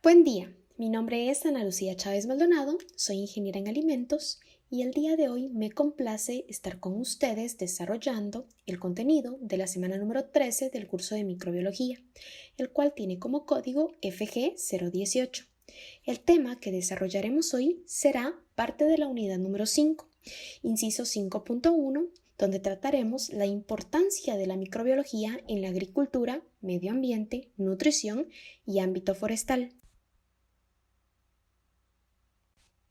Buen día, mi nombre es Ana Lucía Chávez Maldonado, soy ingeniera en alimentos y el día de hoy me complace estar con ustedes desarrollando el contenido de la semana número 13 del curso de microbiología, el cual tiene como código FG018. El tema que desarrollaremos hoy será parte de la unidad número 5, inciso 5.1, donde trataremos la importancia de la microbiología en la agricultura, medio ambiente, nutrición y ámbito forestal.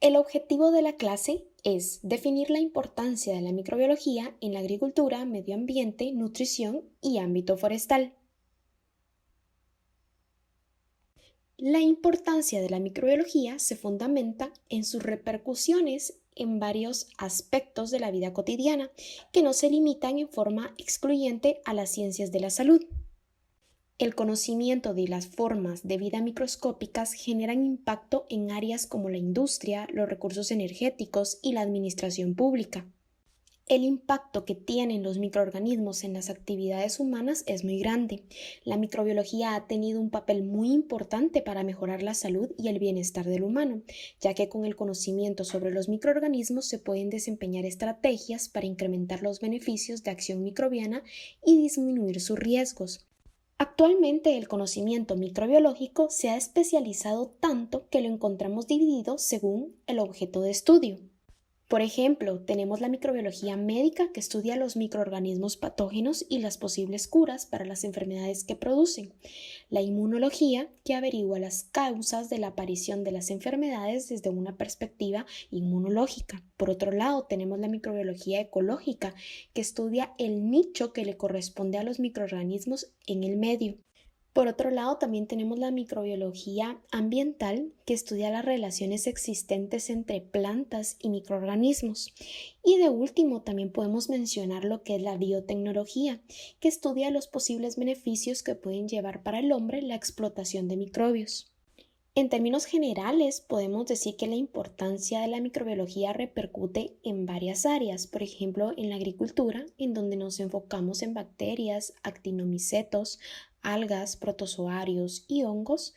El objetivo de la clase es definir la importancia de la microbiología en la agricultura, medio ambiente, nutrición y ámbito forestal. La importancia de la microbiología se fundamenta en sus repercusiones en varios aspectos de la vida cotidiana, que no se limitan en forma excluyente a las ciencias de la salud. El conocimiento de las formas de vida microscópicas generan impacto en áreas como la industria, los recursos energéticos y la administración pública. El impacto que tienen los microorganismos en las actividades humanas es muy grande. La microbiología ha tenido un papel muy importante para mejorar la salud y el bienestar del humano, ya que con el conocimiento sobre los microorganismos se pueden desempeñar estrategias para incrementar los beneficios de acción microbiana y disminuir sus riesgos. Actualmente el conocimiento microbiológico se ha especializado tanto que lo encontramos dividido según el objeto de estudio. Por ejemplo, tenemos la microbiología médica que estudia los microorganismos patógenos y las posibles curas para las enfermedades que producen. La inmunología que averigua las causas de la aparición de las enfermedades desde una perspectiva inmunológica. Por otro lado, tenemos la microbiología ecológica que estudia el nicho que le corresponde a los microorganismos en el medio. Por otro lado, también tenemos la microbiología ambiental, que estudia las relaciones existentes entre plantas y microorganismos. Y de último, también podemos mencionar lo que es la biotecnología, que estudia los posibles beneficios que pueden llevar para el hombre la explotación de microbios. En términos generales, podemos decir que la importancia de la microbiología repercute en varias áreas, por ejemplo, en la agricultura, en donde nos enfocamos en bacterias, actinomicetos, algas, protozoarios y hongos.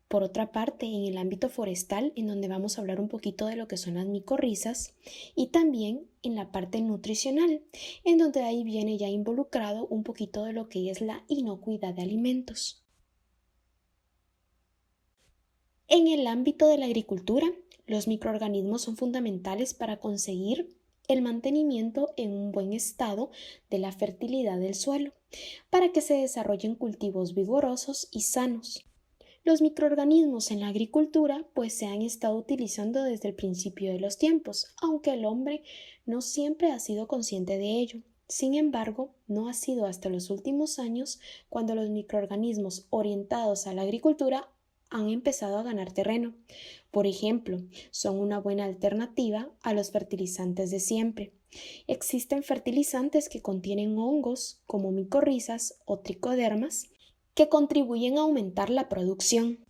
Por otra parte, en el ámbito forestal, en donde vamos a hablar un poquito de lo que son las micorrizas, y también en la parte nutricional, en donde ahí viene ya involucrado un poquito de lo que es la inocuidad de alimentos. En el ámbito de la agricultura, los microorganismos son fundamentales para conseguir el mantenimiento en un buen estado de la fertilidad del suelo, para que se desarrollen cultivos vigorosos y sanos. Los microorganismos en la agricultura pues se han estado utilizando desde el principio de los tiempos, aunque el hombre no siempre ha sido consciente de ello. Sin embargo, no ha sido hasta los últimos años cuando los microorganismos orientados a la agricultura han empezado a ganar terreno. Por ejemplo, son una buena alternativa a los fertilizantes de siempre. Existen fertilizantes que contienen hongos como micorrizas o tricodermas que contribuyen a aumentar la producción.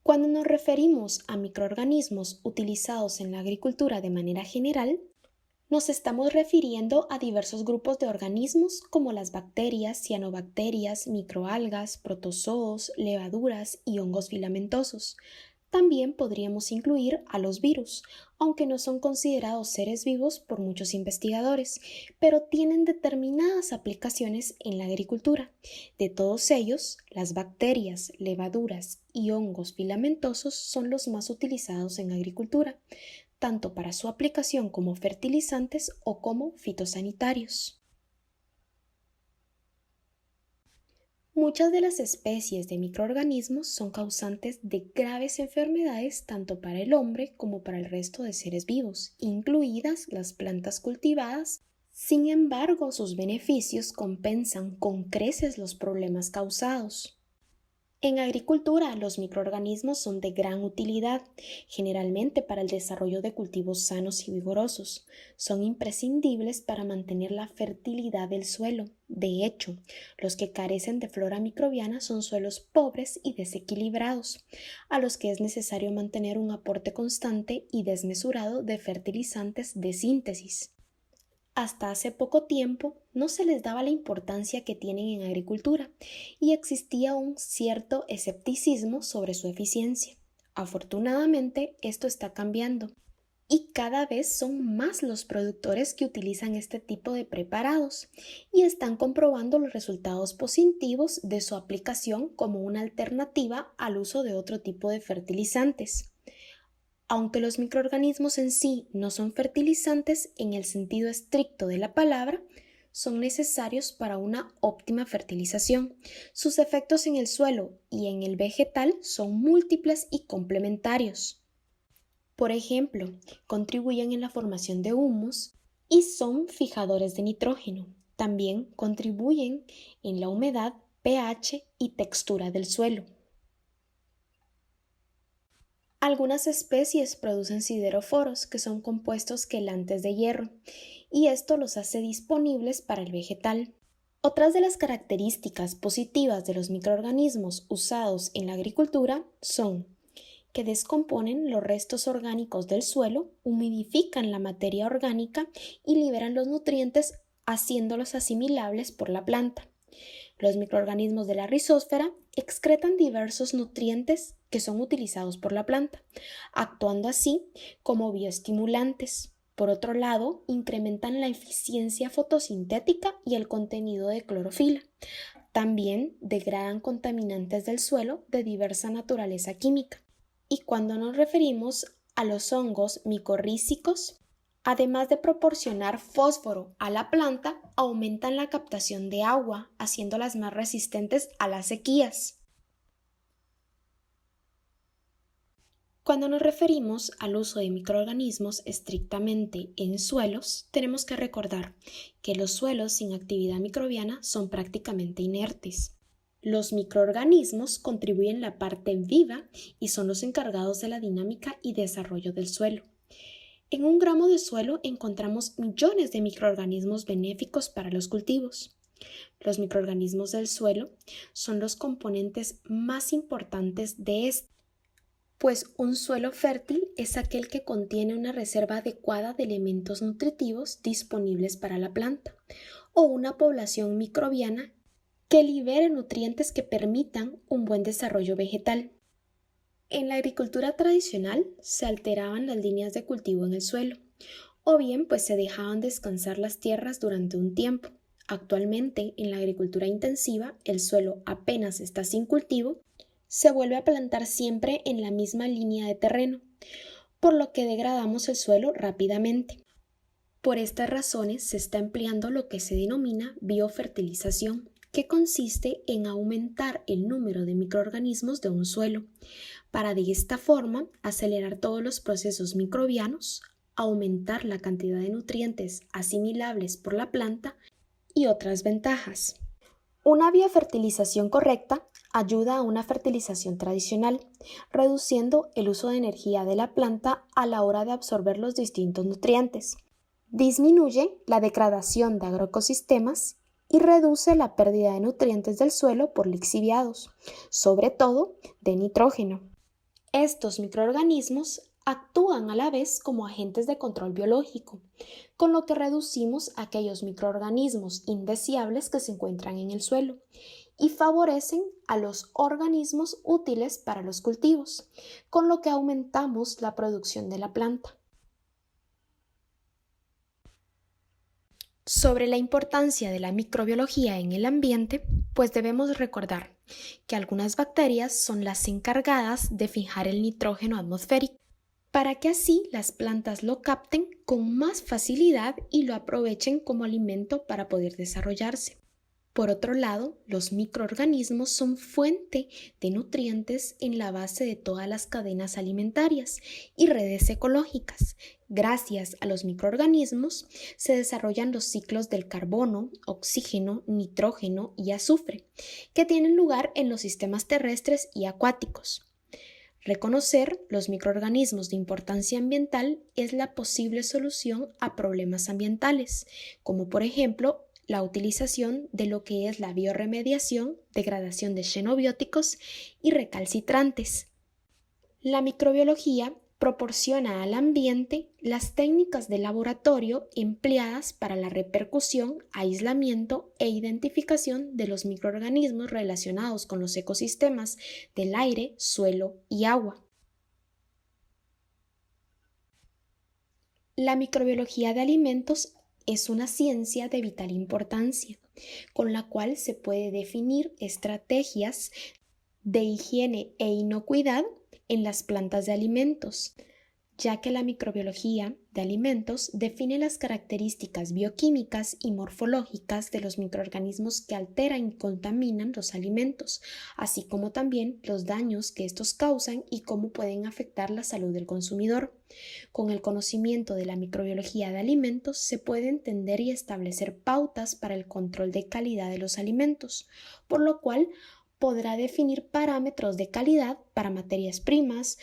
Cuando nos referimos a microorganismos utilizados en la agricultura de manera general, nos estamos refiriendo a diversos grupos de organismos como las bacterias, cianobacterias, microalgas, protozoos, levaduras y hongos filamentosos. También podríamos incluir a los virus, aunque no son considerados seres vivos por muchos investigadores, pero tienen determinadas aplicaciones en la agricultura. De todos ellos, las bacterias, levaduras y hongos filamentosos son los más utilizados en agricultura, tanto para su aplicación como fertilizantes o como fitosanitarios. Muchas de las especies de microorganismos son causantes de graves enfermedades tanto para el hombre como para el resto de seres vivos, incluidas las plantas cultivadas. Sin embargo, sus beneficios compensan con creces los problemas causados. En agricultura, los microorganismos son de gran utilidad, generalmente para el desarrollo de cultivos sanos y vigorosos. Son imprescindibles para mantener la fertilidad del suelo. De hecho, los que carecen de flora microbiana son suelos pobres y desequilibrados, a los que es necesario mantener un aporte constante y desmesurado de fertilizantes de síntesis. hasta hace poco tiempo no se les daba la importancia que tienen en agricultura y existía un cierto escepticismo sobre su eficiencia. Afortunadamente, esto está cambiando y cada vez son más los productores que utilizan este tipo de preparados y están comprobando los resultados positivos de su aplicación como una alternativa al uso de otro tipo de fertilizantes. Aunque los microorganismos en sí no son fertilizantes en el sentido estricto de la palabra, son necesarios para una óptima fertilización. Sus efectos en el suelo y en el vegetal son múltiples y complementarios. Por ejemplo, contribuyen en la formación de humus y son fijadores de nitrógeno. También contribuyen en la humedad, pH y textura del suelo. Algunas especies producen sideroforos, que son compuestos quelantes de hierro, y esto los hace disponibles para el vegetal. Otras de las características positivas de los microorganismos usados en la agricultura son que descomponen los restos orgánicos del suelo, humidifican la materia orgánica y liberan los nutrientes, haciéndolos asimilables por la planta. Los microorganismos de la rizósfera excretan diversos nutrientes que son utilizados por la planta, actuando así como bioestimulantes. Por otro lado, incrementan la eficiencia fotosintética y el contenido de clorofila. También degradan contaminantes del suelo de diversa naturaleza química. Y cuando nos referimos a los hongos micorrízicos, además de proporcionar fósforo a la planta, aumentan la captación de agua, haciéndolas más resistentes a las sequías. Cuando nos referimos al uso de microorganismos estrictamente en suelos, tenemos que recordar que los suelos sin actividad microbiana son prácticamente inertes. Los microorganismos contribuyen la parte viva y son los encargados de la dinámica y desarrollo del suelo. En un gramo de suelo encontramos millones de microorganismos benéficos para los cultivos. Los microorganismos del suelo son los componentes más importantes de este, pues un suelo fértil es aquel que contiene una reserva adecuada de elementos nutritivos disponibles para la planta, o una población microbiana que libere nutrientes que permitan un buen desarrollo vegetal. En la agricultura tradicional se alteraban las líneas de cultivo en el suelo, o bien pues se dejaban descansar las tierras durante un tiempo. Actualmente, en la agricultura intensiva, el suelo apenas está sin cultivo, se vuelve a plantar siempre en la misma línea de terreno, por lo que degradamos el suelo rápidamente. Por estas razones se está empleando lo que se denomina biofertilización, que consiste en aumentar el número de microorganismos de un suelo, para de esta forma acelerar todos los procesos microbianos, aumentar la cantidad de nutrientes asimilables por la planta y otras ventajas. Una biofertilización correcta ayuda a una fertilización tradicional, reduciendo el uso de energía de la planta a la hora de absorber los distintos nutrientes. Disminuye la degradación de agroecosistemas y reduce la pérdida de nutrientes del suelo por lixiviados, sobre todo de nitrógeno. Estos microorganismos actúan a la vez como agentes de control biológico, con lo que reducimos aquellos microorganismos indeseables que se encuentran en el suelo y favorecen a los organismos útiles para los cultivos, con lo que aumentamos la producción de la planta. Sobre la importancia de la microbiología en el ambiente, pues debemos recordar que algunas bacterias son las encargadas de fijar el nitrógeno atmosférico, para que así las plantas lo capten con más facilidad y lo aprovechen como alimento para poder desarrollarse. Por otro lado, los microorganismos son fuente de nutrientes en la base de todas las cadenas alimentarias y redes ecológicas. Gracias a los microorganismos se desarrollan los ciclos del carbono, oxígeno, nitrógeno y azufre, que tienen lugar en los sistemas terrestres y acuáticos. Reconocer los microorganismos de importancia ambiental es la posible solución a problemas ambientales, como por ejemplo la utilización de lo que es la biorremediación, degradación de xenobióticos y recalcitrantes. La microbiología Proporciona al ambiente las técnicas de laboratorio empleadas para la repercusión, aislamiento e identificación de los microorganismos relacionados con los ecosistemas del aire, suelo y agua. La microbiología de alimentos es una ciencia de vital importancia, con la cual se puede definir estrategias de higiene e inocuidad en las plantas de alimentos, ya que la microbiología de alimentos define las características bioquímicas y morfológicas de los microorganismos que alteran y contaminan los alimentos, así como también los daños que estos causan y cómo pueden afectar la salud del consumidor. Con el conocimiento de la microbiología de alimentos se puede entender y establecer pautas para el control de calidad de los alimentos, por lo cual podrá definir parámetros de calidad para materias primas,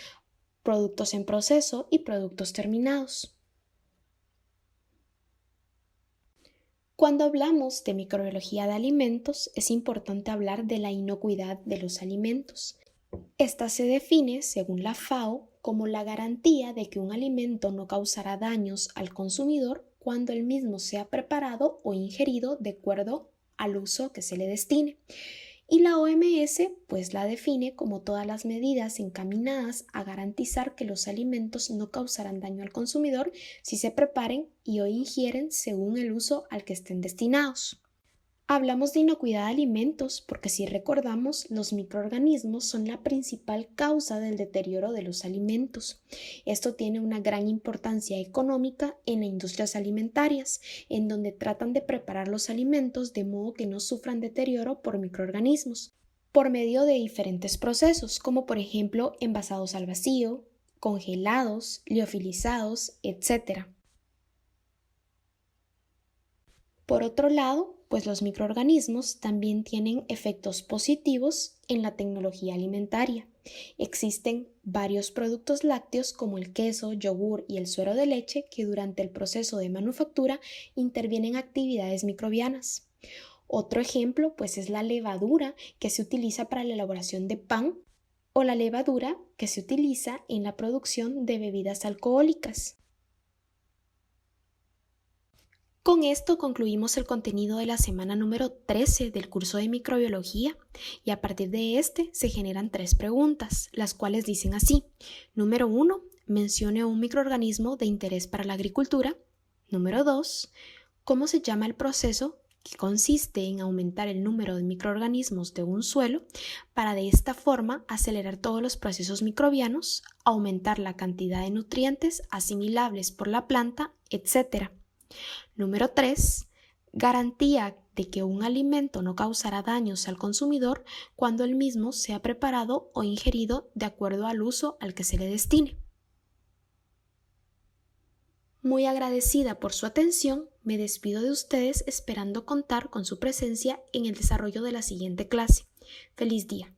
productos en proceso y productos terminados. Cuando hablamos de microbiología de alimentos, es importante hablar de la inocuidad de los alimentos. Esta se define, según la FAO, como la garantía de que un alimento no causará daños al consumidor cuando el mismo sea preparado o ingerido de acuerdo al uso que se le destine. Y la OMS pues la define como todas las medidas encaminadas a garantizar que los alimentos no causarán daño al consumidor si se preparen y o ingieren según el uso al que estén destinados. Hablamos de inocuidad de alimentos porque si recordamos, los microorganismos son la principal causa del deterioro de los alimentos. Esto tiene una gran importancia económica en las industrias alimentarias, en donde tratan de preparar los alimentos de modo que no sufran deterioro por microorganismos, por medio de diferentes procesos, como por ejemplo envasados al vacío, congelados, liofilizados, etc. Por otro lado, pues los microorganismos también tienen efectos positivos en la tecnología alimentaria. Existen varios productos lácteos como el queso, yogur y el suero de leche que durante el proceso de manufactura intervienen actividades microbianas. Otro ejemplo pues es la levadura que se utiliza para la elaboración de pan o la levadura que se utiliza en la producción de bebidas alcohólicas. Con esto concluimos el contenido de la semana número 13 del curso de microbiología y a partir de este se generan 3 preguntas, las cuales dicen así. Número 1, mencione un microorganismo de interés para la agricultura. Número 2, ¿cómo se llama el proceso que consiste en aumentar el número de microorganismos de un suelo para de esta forma acelerar todos los procesos microbianos, aumentar la cantidad de nutrientes asimilables por la planta, etc.? Número 3. Garantía de que un alimento no causará daños al consumidor cuando el mismo sea preparado o ingerido de acuerdo al uso al que se le destine. Muy agradecida por su atención, me despido de ustedes esperando contar con su presencia en el desarrollo de la siguiente clase. ¡Feliz día!